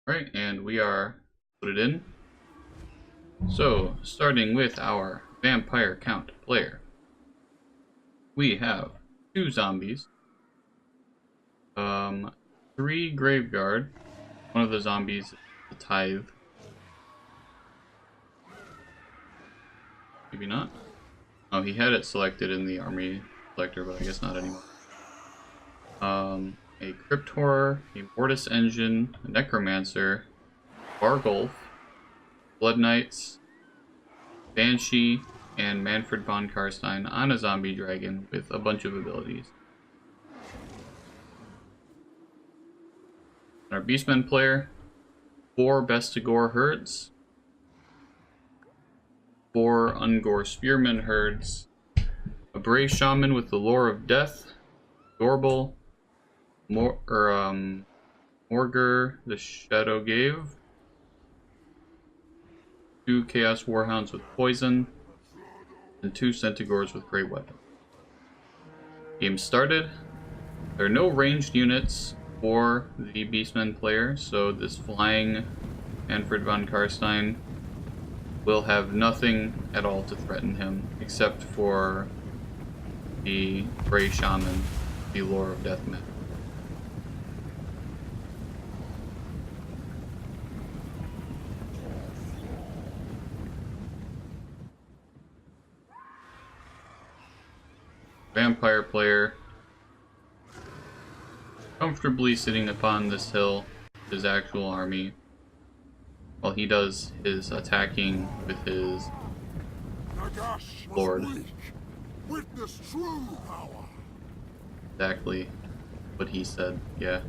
Right, and we are put it in. So, starting with our vampire count player, we have 2 zombies, 3 graveguard. One of the zombies is the tithe. Maybe not. Oh, he had it selected in the army selector, but I guess not anymore. A crypt horror, a mortis engine, a necromancer, Bargolf, blood knights, banshee, and Manfred von Karstein on a zombie dragon with a bunch of abilities. Our Beastmen player, 4 Bestigore herds, 4 Ungor spearmen herds, a Bray shaman with the lore of death, Gorbel, Morger the Shadow Gave, 2 Chaos Warhounds with poison, and 2 Centigores with great weapon. Game started. There are no ranged units for the Beastmen player, so this flying Manfred von Karstein will have nothing at all to threaten him, except for the Bray Shaman, the Lore of Death man. Vampire player, comfortably sitting upon this hill, his actual army, while he does his attacking with his lord. Witness true power. Exactly what he said, yeah.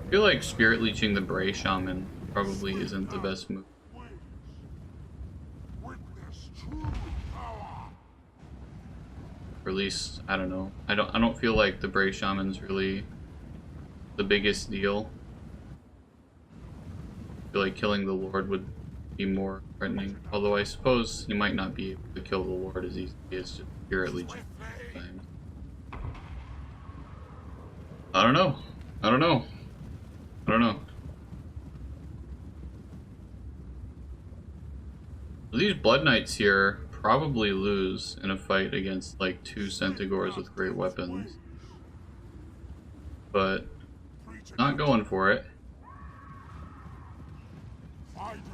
I feel like spirit leeching the Bray Shaman probably isn't the best move. Witness true power. Or at least, I don't know. I don't feel like the Bray Shaman's really the biggest deal. I feel like killing the Lord would be more threatening. Although I suppose you might not be able to kill the Lord as easily as just spirit leeching. I don't know. I don't know. I don't know. These Blood Knights here probably lose in a fight against like 2 Centigores with great weapons. But not going for it.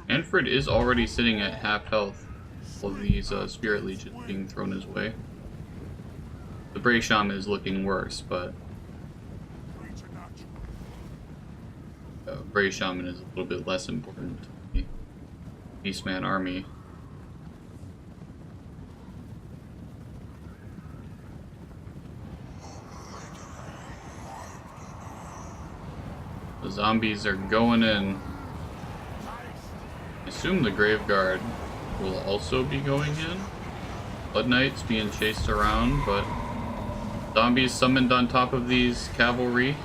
Manfred is already sitting at half health while these Spirit Leeches being thrown his way. The Bray Shaman is looking worse, but Bray Shaman is a little bit less important to the Beastman army. The zombies are going in. I assume the Graveguard will also be going in. Blood Knights being chased around, but zombies summoned on top of these cavalry.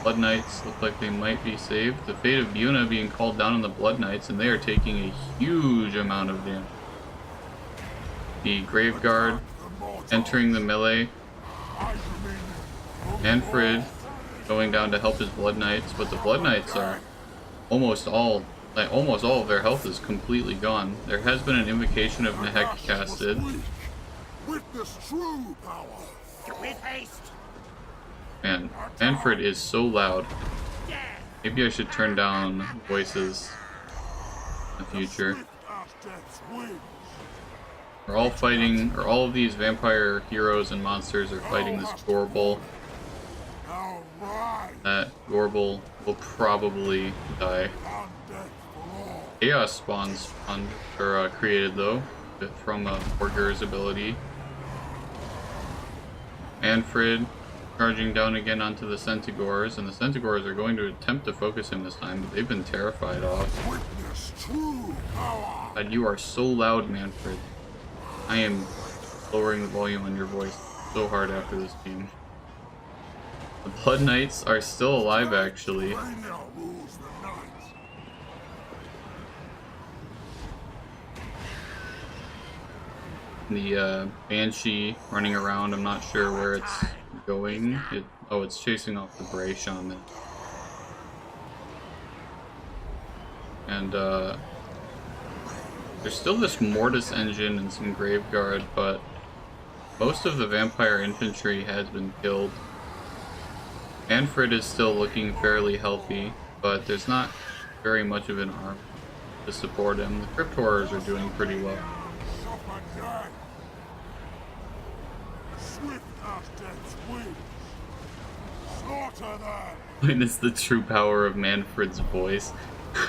Blood Knights look like they might be saved. The fate of Buna being called down on the Blood Knights, and they are taking a huge amount of damage. The Graveguard entering the melee. Manfred going down to help his Blood Knights, but the Blood Knights are almost all of their health is completely gone. There has been an invocation of Nehek casted. Witness true power. With haste. Man, Manfred is so loud. Maybe I should turn down voices in the future. We're all fighting, or all of these vampire heroes and monsters are fighting this Gorbel. That Gorbel will probably die. Chaos spawns are created though, from Morger's ability. Manfred charging down again onto the Centigores, and the Centigores are going to attempt to focus him this time, but they've been terrified off. God, you are so loud, Manfred. I am lowering the volume on your voice so hard after this game. The Blood Knights are still alive, actually. The Banshee running around, I'm not sure where it's going. It's chasing off the Bray Shaman. And there's still this Mortis engine and some Graveguard, but most of the vampire infantry has been killed. Manfred is still looking fairly healthy, but there's not very much of an arm to support him. The Crypt Horrors are doing pretty well. Swift as death's wings. Slaughter them. Witness the true power of Manfred's voice.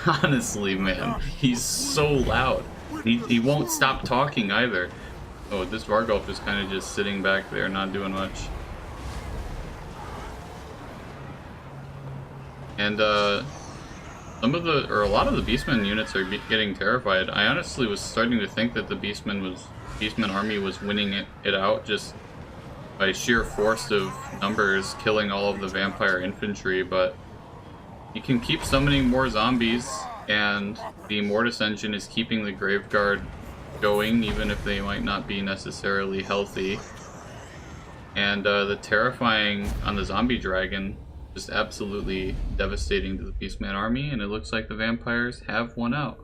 Honestly, man, he's so loud. He won't stop talking either. Oh, this Vargulf is kind of just sitting back there, not doing much. And a lot of the Beastmen units are getting terrified. I honestly was starting to think that the Beastmen army was winning it out just by sheer force of numbers, killing all of the vampire infantry, but you can keep summoning more zombies, and the Mortis engine is keeping the Graveguard going, even if they might not be necessarily healthy. And the terrifying on the zombie dragon, just absolutely devastating to the Beastman army, and it looks like the vampires have won out.